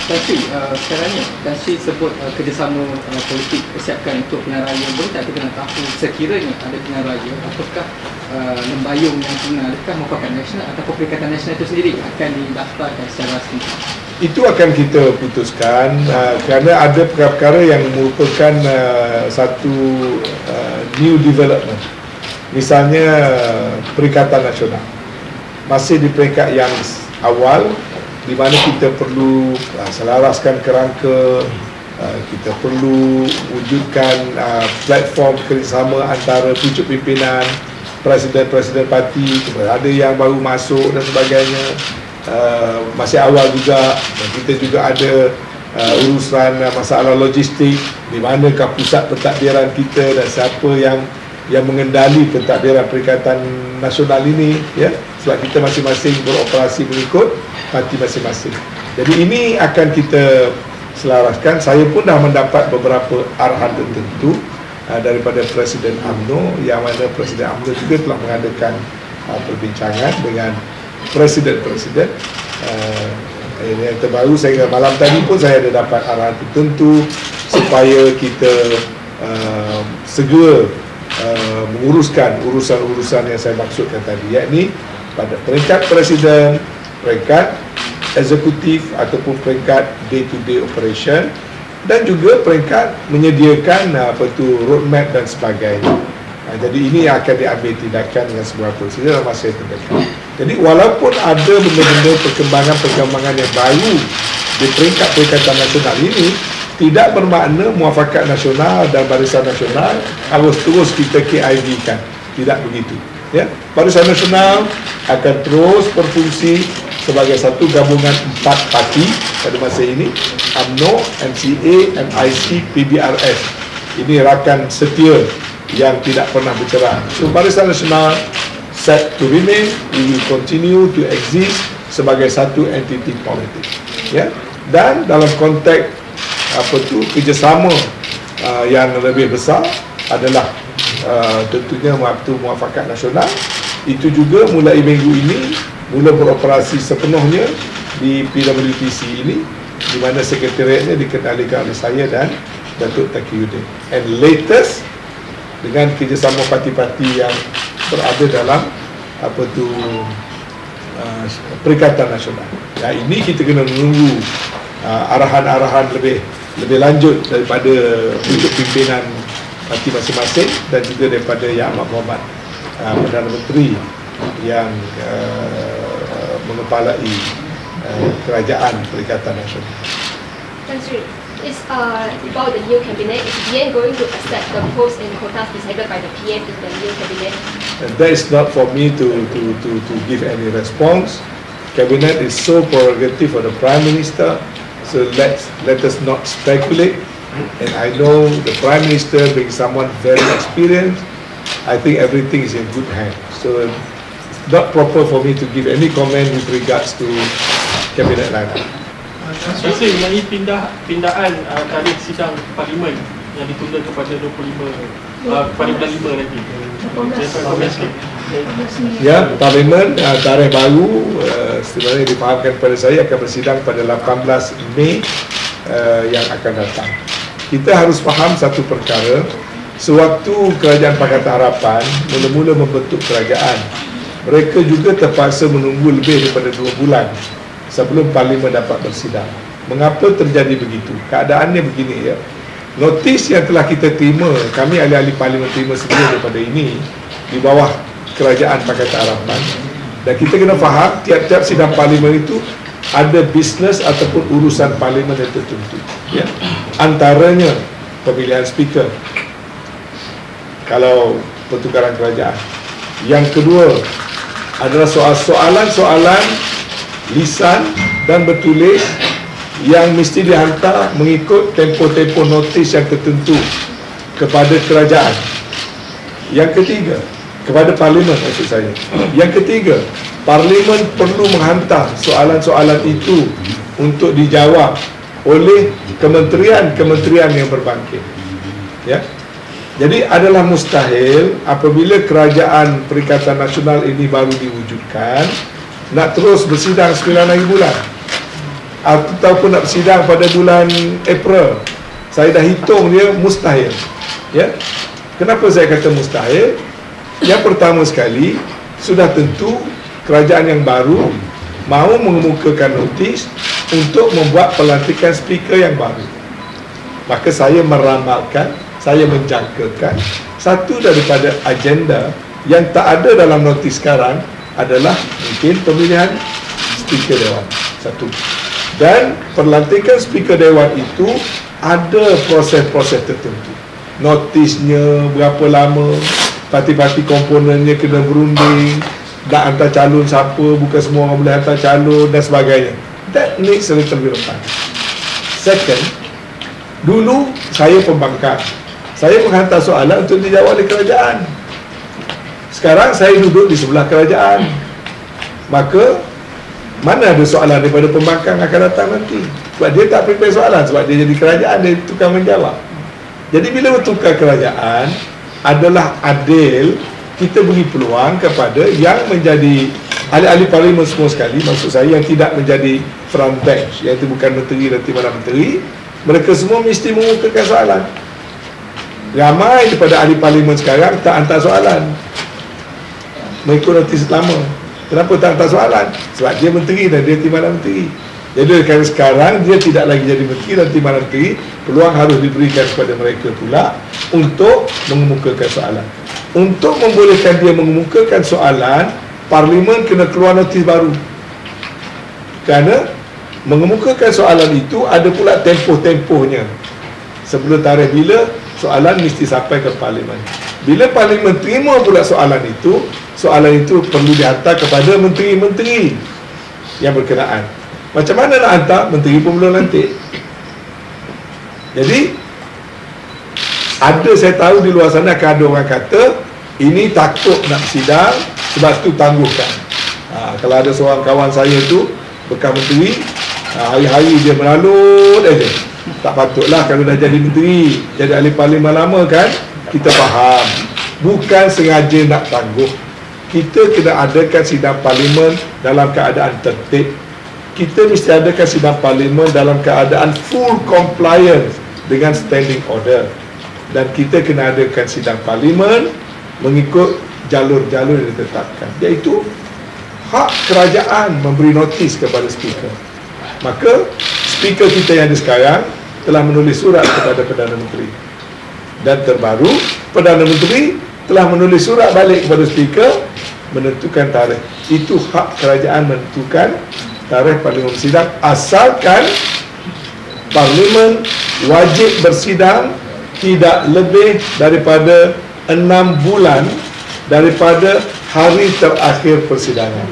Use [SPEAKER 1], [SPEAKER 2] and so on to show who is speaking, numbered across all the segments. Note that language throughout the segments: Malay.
[SPEAKER 1] Tan Sri, sekarang ni Tan Sri sebut kerjasama politik kesiapkan untuk pilihan raya. Boleh tak kita nak tahu sekiranya ada pilihan raya, apakah lembayung yang kena, adakah Muafakat Nasional ataupun Perikatan Nasional itu sendiri akan didaftarkan secara rasmi?
[SPEAKER 2] Itu akan kita putuskan kerana ada perkara-perkara yang merupakan satu new development. Misalnya Perikatan Nasional masih di peringkat yang awal, di mana kita perlu selaraskan kerangka, kita perlu wujudkan platform kerjasama antara pucuk pimpinan, presiden-presiden parti, ada yang baru masuk dan sebagainya. Masih awal juga, dan kita juga ada urusan masalah logistik, di manakah pusat pentadbiran kita dan siapa yang mengendali pentadbiran Perikatan Nasional ini, ya, sebab kita masing-masing beroperasi mengikut parti masing-masing. Jadi ini akan kita selaraskan. Saya pun dah mendapat beberapa arahan tertentu daripada Presiden UMNO, yang mana Presiden UMNO juga telah mengadakan perbincangan dengan presiden-presiden. Yang terbaru, saya malam tadi pun saya ada dapat arahan tertentu supaya kita segera menguruskan urusan-urusan yang saya maksudkan tadi, yakni pada peringkat presiden, peringkat eksekutif ataupun peringkat day-to-day operation, dan juga peringkat menyediakan roadmap dan sebagainya. Jadi ini akan diambil tindakan dengan sebuah prosedur dalam masa yang terdekat. Jadi walaupun ada benda-benda perkembangan yang baru di peringkat Perikatan Nasional ini, tidak bermakna Muafakat Nasional dan Barisan Nasional harus terus kita KIV-kan. Tidak begitu, ya. Barisan Nasional akan terus berfungsi sebagai satu gabungan 4 parti pada masa ini: UMNO, MCA, MIC, PBRS. Ini rakan setia yang tidak pernah bercerai. So Barisan Nasional set to remain, we will continue to exist sebagai satu entiti politik, ya. Dan dalam konteks kerjasama yang lebih besar adalah tentunya waktu Muafakat Nasional. Itu juga mulai minggu ini mula beroperasi sepenuhnya di PWTC ini, di mana sekretariatnya dikendalikan oleh saya dan Datuk Taqiyuddin. And latest dengan kerjasama parti-parti yang berada dalam Perikatan Nasional. Ya, ini kita kena menunggu arahan-arahan lebih lanjut daripada pucuk pimpinan parti masing-masing dan juga daripada Yang Amat Berhormat Perdana Menteri yang mengepalai kerajaan Perikatan Nasional.
[SPEAKER 3] Tan Sri, it's about the new cabinet. Is BN going to accept the post and quotas decided by the PM in the new cabinet?
[SPEAKER 2] That is not for me to give any response. Cabinet is so prerogative for the Prime Minister. So let us not speculate. And I know the Prime Minister being someone very experienced, I think everything is in good hands. So it's not proper for me to give any comment with regards to Cabinet lain.
[SPEAKER 4] Saya mengenai pindahan tarikh sidang Parlimen yang ditunda kepada 25 kepada bulan 5 nanti. Saya komen sikit.
[SPEAKER 2] Ya, Parlimen tarikh baru sebenarnya difahamkan kepada saya akan bersidang pada 18 Mei yang akan datang. Kita harus faham satu perkara. Sewaktu Kerajaan Pakatan Harapan mula-mula membentuk kerajaan, mereka juga terpaksa menunggu lebih daripada 2 bulan sebelum Parlimen dapat bersidang. Mengapa terjadi begitu? Keadaannya begini, ya. Notis yang telah kita terima, kami ahli-ahli Parlimen terima semua daripada ini di bawah Kerajaan Pakatan Harapan. Dan kita kena faham, tiap-tiap sidang Parlimen itu ada bisnes ataupun urusan Parlimen yang tertentu, ya. Antaranya pemilihan speaker, kalau pertukaran kerajaan. Yang kedua adalah soalan-soalan lisan dan bertulis yang mesti dihantar mengikut tempoh-tempoh notis yang tertentu kepada kerajaan. Yang ketiga, kepada Parlimen maksud saya. Yang ketiga, Parlimen perlu menghantar soalan-soalan itu untuk dijawab oleh kementerian-kementerian yang berbangkit, ya. Jadi adalah mustahil apabila kerajaan Perikatan Nasional ini baru diwujudkan nak terus bersidang 9 hari bulan. ataupun nak bersidang pada bulan April, saya dah hitung dia mustahil. Ya. Kenapa saya kata mustahil? Yang pertama sekali, sudah tentu kerajaan yang baru mahu mengemukakan notis untuk membuat pelantikan speaker yang baru. Maka saya meramalkan, saya menjangkakan satu daripada agenda yang tak ada dalam notis sekarang adalah mungkin pemilihan speaker Dewan. Satu. Dan pelantikan speaker Dewan itu ada proses-proses tertentu. Notisnya berapa lama, parti-parti komponennya kena berunding, nak hantar calon siapa, bukan semua orang boleh hantar calon dan sebagainya. That needs a little bit of time. Second, dulu saya pembangkang, saya menghantar soalan untuk dijawab oleh kerajaan. Sekarang saya duduk di sebelah kerajaan, maka mana ada soalan daripada pembangkang akan datang nanti. Sebab dia tak prepare soalan, sebab dia jadi kerajaan, dia tukang menjawab. Jadi bila bertukar kerajaan, adalah adil kita beri peluang kepada yang menjadi ahli-ahli parlimen semua sekali, maksud saya yang tidak menjadi front bench, iaitu bukan menteri dan timbalan menteri, mereka semua mesti mengukakan soalan. Ramai daripada ahli parlimen sekarang tak hantar soalan, mengikut notis lama. Kenapa tak hantar soalan? Sebab dia menteri dan dia timbalan menteri. Jadi kerana sekarang dia tidak lagi jadi menteri dan timbalan menteri, peluang harus diberikan kepada mereka pula untuk mengemukakan soalan. Untuk membolehkan dia mengemukakan soalan, parlimen kena keluar notis baru. Kerana mengemukakan soalan itu ada pula tempoh-tempohnya. Sebelum tarikh bila soalan mesti sampai ke parlimen. Bila parlimen terima pula soalan itu perlu dihantar kepada menteri-menteri yang berkenaan. Macam mana nak hantar? Menteri pun belum lantik. Jadi saya tahu di luar sana akan ada orang kata ini takut nak sidang, sebab tu tangguhkan. Kalau ada seorang kawan saya tu bekas menteri, hari-hari dia melalut aja. Tak patutlah kalau dah jadi menteri, jadi ahli parlimen lama kan. Kita faham, bukan sengaja nak tangguh. Kita kena adakan sidang parlimen dalam keadaan tertib. Kita mesti adakan sidang parlimen dalam keadaan full compliance dengan standing order. Dan kita kena adakan sidang parlimen mengikut jalur-jalur yang ditetapkan, iaitu hak kerajaan memberi notis kepada speaker. Maka speaker kita yang ada sekarang telah menulis surat kepada Perdana Menteri, dan terbaru Perdana Menteri telah menulis surat balik kepada speaker menentukan tarikh. Itu hak kerajaan menentukan tarikh parlimen bersidang, asalkan parlimen wajib bersidang tidak lebih daripada 6 bulan daripada hari terakhir persidangan.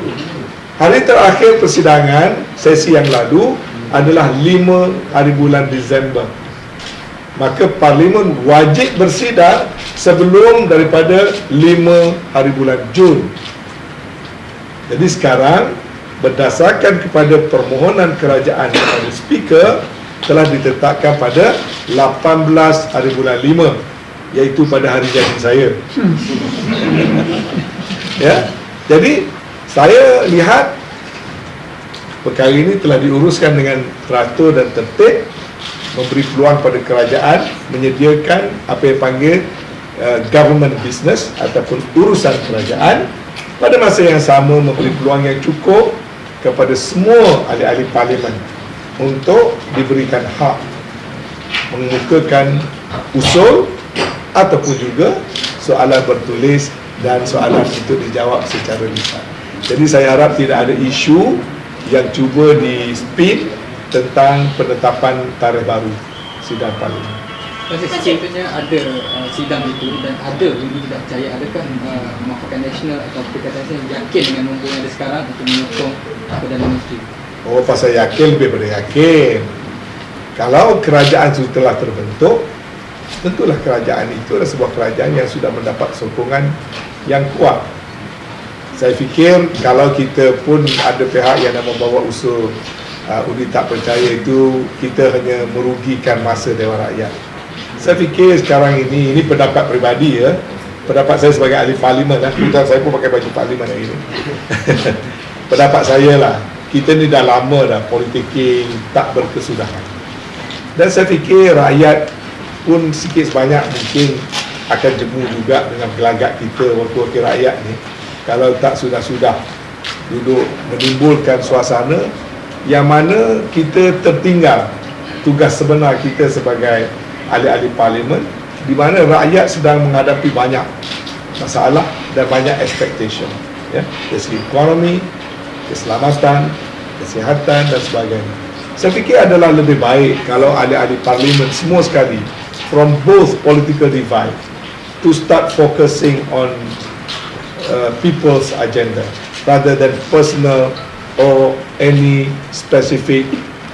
[SPEAKER 2] Hari terakhir persidangan sesi yang lalu adalah 5 hari bulan Disember. Maka parlimen wajib bersidang sebelum daripada 5 hari bulan Jun. Jadi sekarang berdasarkan kepada permohonan kerajaan kepada speaker telah ditetapkan pada 18 hari bulan 5, iaitu pada hari jadi saya. Ya. Jadi saya lihat perkara ini telah diuruskan dengan teratur dan tertib, memberi peluang pada kerajaan menyediakan apa yang panggil government business ataupun urusan kerajaan. Pada masa yang sama memberi peluang yang cukup kepada semua ahli-ahli parlimen untuk diberikan hak mengemukakan usul ataupun juga soalan bertulis dan soalan untuk dijawab secara lisan. Jadi saya harap tidak ada isu yang cuba di speed tentang penetapan tarikh baru sidang parlimen.
[SPEAKER 1] Sekiranya ada sidang itu dan ada ini tidak percaya, adakah Muafakat Nasional atau Perikatan Nasional yakin dengan nombor yang ada sekarang untuk menyokong Perdana Menteri?
[SPEAKER 2] Oh, pasal yakin lebih pada yakin. Kalau kerajaan itu telah terbentuk, tentulah kerajaan itu adalah sebuah kerajaan yang sudah mendapat sokongan yang kuat. Saya fikir kalau kita pun ada pihak yang nak membawa usul undi tak percaya itu, kita hanya merugikan masa Dewan Rakyat. Saya fikir sekarang ini pendapat peribadi ya, pendapat saya sebagai ahli parlimen, kebetulan saya pun pakai baju parlimen hari ini. Pendapat saya lah, kita ni dah lama dah politik tak berkesudahan. Dan saya fikir rakyat pun sikit sebanyak mungkin akan jemu juga dengan gelagat kita wakil-wakil rakyat ni, kalau tak sudah-sudah duduk menimbulkan suasana yang mana kita tertinggal tugas sebenar kita sebagai ahli-ahli parlimen, di mana rakyat sedang menghadapi banyak masalah dan banyak expectation, ya, dari segi ekonomi, keselamatan, kesihatan dan sebagainya. Saya fikir adalah lebih baik kalau ahli-ahli parlimen semua sekali from both political divide to start focusing on people's agenda rather than personal or any specific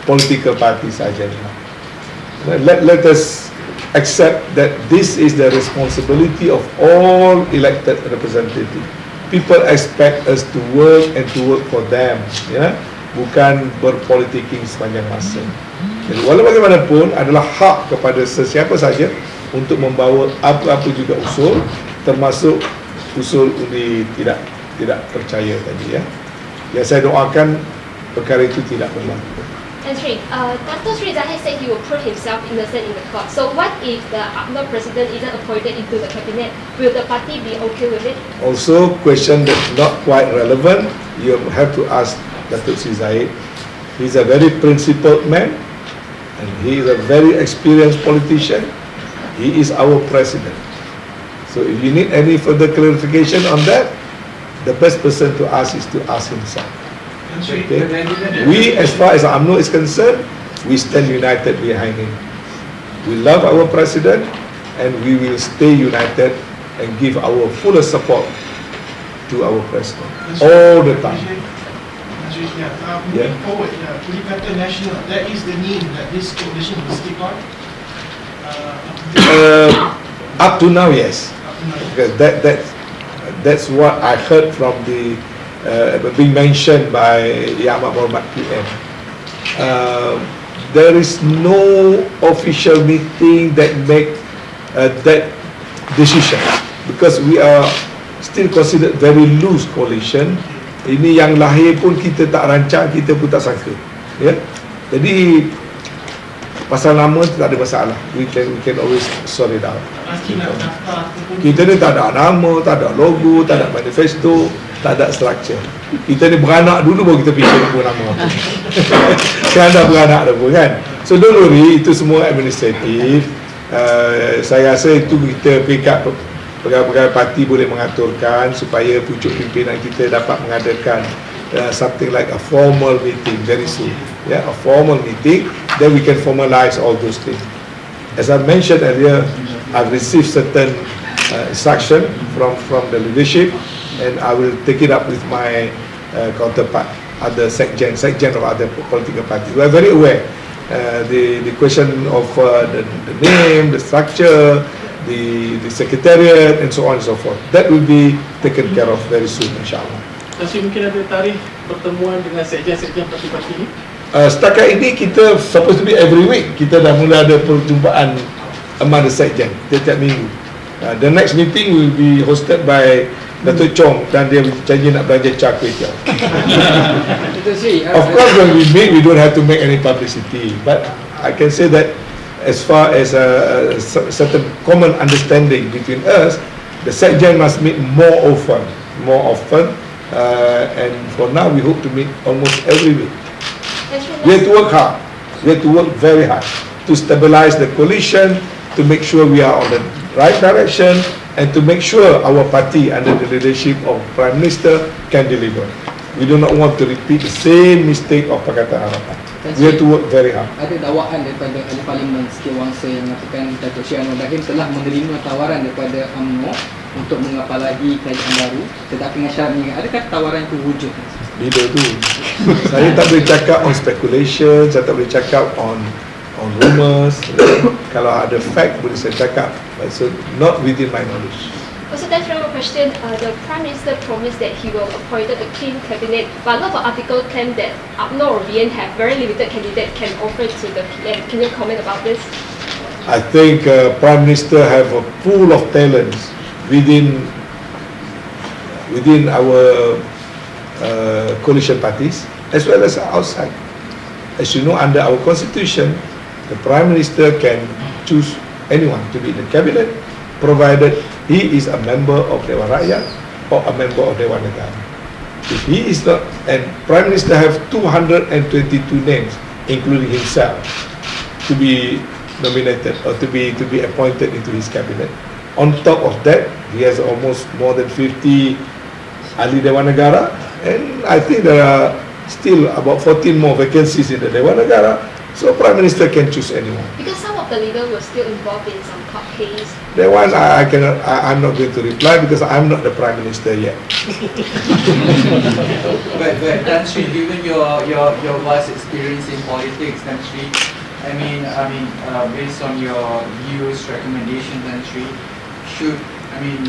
[SPEAKER 2] political party's agenda. Let us accept that this is the responsibility of all elected representatives. People expect us to work and to work for them, ya, bukan berpolitiking sepanjang masa. Jadi walau bagaimanapun adalah hak kepada sesiapa saja untuk membawa apa-apa juga usul, termasuk usul undi tidak percaya tadi, ya. Yang saya doakan perkara itu tidak berlaku.
[SPEAKER 3] And Sri, Dato' Sri Zahid said he will prove himself innocent in the court. So what if the UMNO president isn't appointed into the cabinet? Will the party be okay with it?
[SPEAKER 2] Also, question that's not quite relevant, you have to ask Dato' Sri Zahid. He's a very principled man and he is a very experienced politician. He is our president. So if you need any further clarification on that, the best person to ask is to ask himself. Okay. We, as far as UMNO is concerned, we stand united behind him. We love our president and we will stay united and give our fullest support to our president all the time.
[SPEAKER 5] Moving forward, Perikatan Nasional, that is the name that this coalition will stick on?
[SPEAKER 2] Up to now, yes. Because that's what I heard from the being mentioned by Yang Amat Berhormat PM. There is no official meeting that make that decision because we are still considered very loose coalition. Ini yang lahir pun kita tak rancang, kita pun tak sangka, ya. Jadi pasal nama tu tak ada masalah. We can always sort it out. Kita ni tak ada nama, tak ada logo, tak ada manifesto, tak ada structure. Kita ni beranak dulu baru kita fikir apa nama. Sekarang dah beranak dah pun, kan. So don't worry, itu semua administratif. Saya rasa itu kita peringkat pegawai parti boleh mengaturkan supaya pucuk pimpinan kita dapat mengadakan something like a formal meeting very soon, yeah, a formal meeting, then we can formalize all those things. As I mentioned earlier, I've received certain instruction from the leadership, and I will take it up with my counterpart, other secgen of other political parties. We are very aware the question of the name, the structure, the secretariat and so on and so forth. That will be taken care of very soon, insyaAllah.
[SPEAKER 4] Masih mungkin ada tarikh pertemuan dengan sekjen-sekjen parti-parti ni?
[SPEAKER 2] Setakat ini kita supposed to be every week. Kita dah mula ada perjumpaan among the sekjen setiap minggu. The next meeting will be hosted by Dato' Chong dan dia janji nak belanja char kway teow. Of course when we meet we don't have to make any publicity, but I can say that as far as a certain common understanding between us, the sekjen must meet more often, and for now we hope to meet almost every week. We have to work hard. We have to work very hard to stabilize the coalition, to make sure we are on the right direction, and to make sure our party under the leadership of Prime Minister can deliver. We do not want to repeat the same mistake of Pakatan Harapan. We have to work very hard.
[SPEAKER 1] Ada dakwaan daripada ahli parlimen Setiawangsa yang mengatakan Dato' Sri Anwar Ibrahim telah menerima tawaran daripada UMNO untuk mengapalagi kerajaan baru, tetapi dengan syarat ni, adakah tawaran itu wujud?
[SPEAKER 2] Bila tu? Saya tak boleh cakap on speculation, saya tak boleh cakap on rumors. Kalau ada fact boleh saya cakap, but so not within my knowledge.
[SPEAKER 3] Also, that's one more question. The Prime Minister promised that he will appoint a clean cabinet, but a lot of articles claim that UMNO or BN have very limited candidate can offer to the PM. Can you comment about this?
[SPEAKER 2] I think Prime Minister have a pool of talents within our coalition parties, as well as outside. As you know, under our constitution, the Prime Minister can choose anyone to be in the cabinet, provided he is a member of Dewan Rakyat or a member of Dewan Negara. If he is not, and Prime Minister have 222 names, including himself, to be nominated or to be appointed into his cabinet. On top of that, he has almost more than 50 ahli Dewan Negara, and I think there are still about 14 more vacancies in the Dewan Negara. So Prime Minister can choose anyone.
[SPEAKER 3] Because some of the leaders were still involved in some court case.
[SPEAKER 2] That one I'm not going to reply because I'm not the Prime Minister yet.
[SPEAKER 6] But Tan Sri, given your vast experience in politics, Tan Sri, based on your views, recommendations, Tan Sri,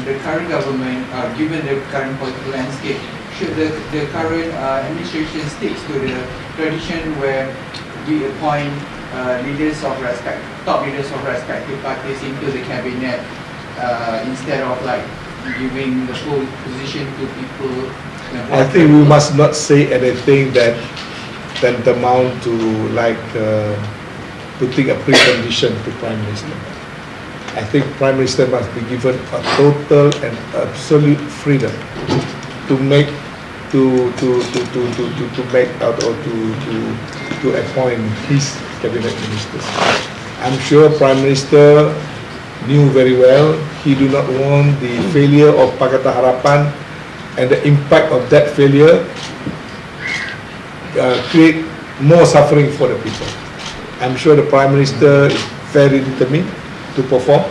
[SPEAKER 6] the current government, given the current political landscape, should the current administration sticks to the tradition where we appoint top leaders of respective parties into the cabinet instead of giving the full position to people?
[SPEAKER 2] I think we must not say anything that tantamount to putting a precondition to Prime Minister. I think Prime Minister must be given a total and absolute freedom to make to appoint his cabinet ministers. I'm sure Prime Minister knew very well he do not want the failure of Pakatan Harapan and the impact of that failure create more suffering for the people. I'm sure the Prime Minister is very determined to perform,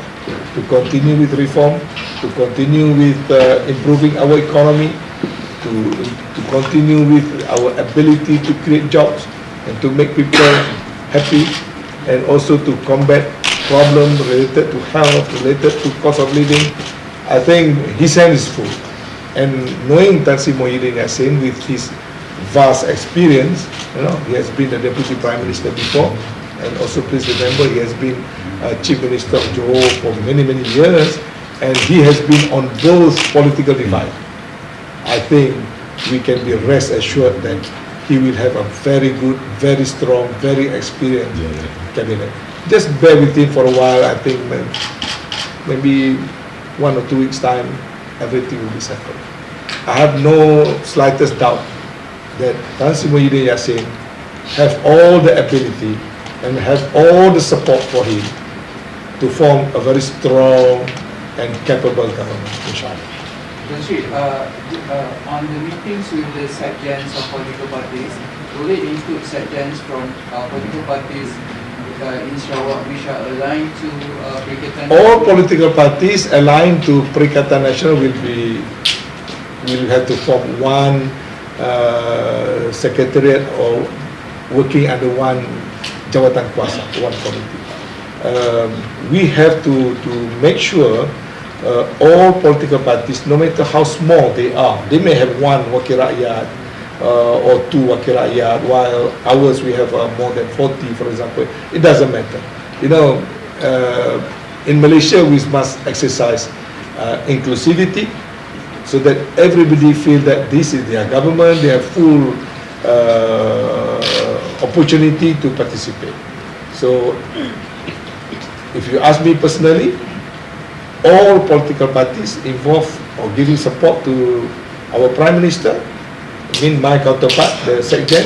[SPEAKER 2] to continue with reform, to continue with improving our economy, to continue with our ability to create jobs and to make people happy, and also to combat problems related to health, related to cost of living. I think his hand is full. And knowing Tan Sri Muhyiddin Yassin with his vast experience, he has been the Deputy Prime Minister before, and also please remember he has been Chief Minister of Johor for many years, and he has been on both political divide. I think we can be rest assured that he will have a very good, very strong, very experienced cabinet. Just bear with him for a while. I think maybe 1 or 2 weeks time, everything will be settled. I have no slightest doubt that Tan Sri Muhyiddin Yassin have all the ability and have all the support for him to form a very strong and capable government, inshallah.
[SPEAKER 6] Tan Sri, on the meetings with the sections of political parties, will it include sections from political parties in Sarawak which are aligned to Perikatan?
[SPEAKER 2] All political parties aligned to Perikatan Nasional will have to form one secretariat or working under one jawatan kuasa, one committee. We have to make sure all political parties, no matter how small they are, they may have one wakil rakyat or 2 wakil rakyat, while ours we have more than 40, for example. It doesn't matter. In Malaysia we must exercise inclusivity so that everybody feel that this is their government, they have full opportunity to participate. So if you ask me personally, all political parties involved or giving support to our Prime Minister, my counterpart, the Sekjen,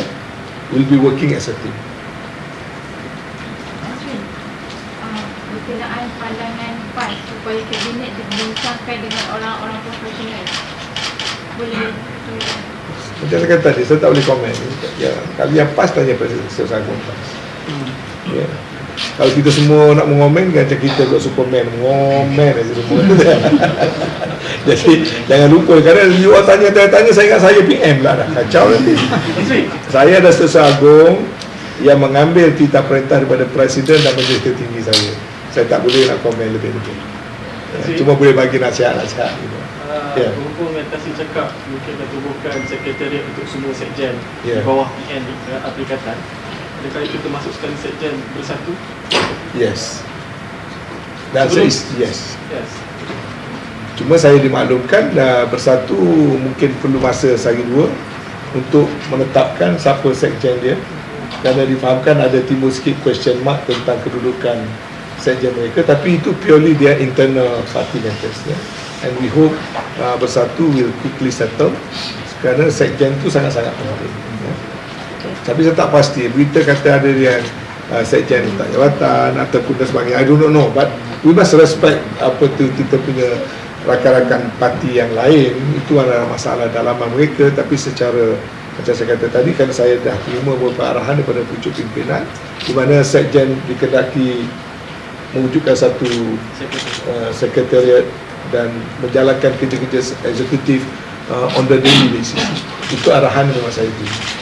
[SPEAKER 2] will be working as a team.
[SPEAKER 7] Berkenaan pandangan PAS supaya kabinet dibincangkan dengan orang-orang profesional, boleh?
[SPEAKER 2] Macam saya kata tadi, saya tak boleh komen. Kalau yang PAS tanya Presiden Selangor PAS. Kalau kita semua nak mengomen, macam kita buat Superman, mengomen aja semua. Jadi jangan lupa, kadang you all tanya, saya ingat saya PM lah dah, kacau nanti. Saya adalah Setiausaha Agung yang mengambil titah perintah daripada Presiden dan Majlis Tertinggi saya. Saya tak boleh nak komen lebih-lebih. Cuma boleh bagi nasihat-nasihat gitu.
[SPEAKER 4] Berhubung yang Tan Sri cakap, mungkin dah tubuhkan sekretariat untuk semua sekjen di
[SPEAKER 2] Yeah.
[SPEAKER 4] bawah PN Perikatan. Adakah itu termasuk sekali sekjen bersatu?
[SPEAKER 2] Yes. Dan saya yes.
[SPEAKER 4] Yes.
[SPEAKER 2] Cuma saya dimaklumkan bersatu mungkin perlu masa sehari dua. untuk menetapkan siapa sekjen dia, kerana difahamkan ada timbul sikit question mark tentang kedudukan sekjen mereka, tapi itu purely their internal party matters, and we hope Bersatu will quickly settle kerana sekjen itu sangat-sangat penting. Tapi saya tak pasti, berita kata ada yang sekjen letak jawatan ataupun dan sebagainya, I do not know, but we must respect apa tu kita punya rakan-rakan parti yang lain, itu adalah masalah dalaman mereka. Tapi secara macam saya kata tadi, kan saya dah terima beberapa arahan daripada pucuk pimpinan di mana sekjen dikendaki mewujudkan satu sekretariat dan menjalankan kerja-kerja eksekutif on the daily basis. Itu arahan memang saya beri.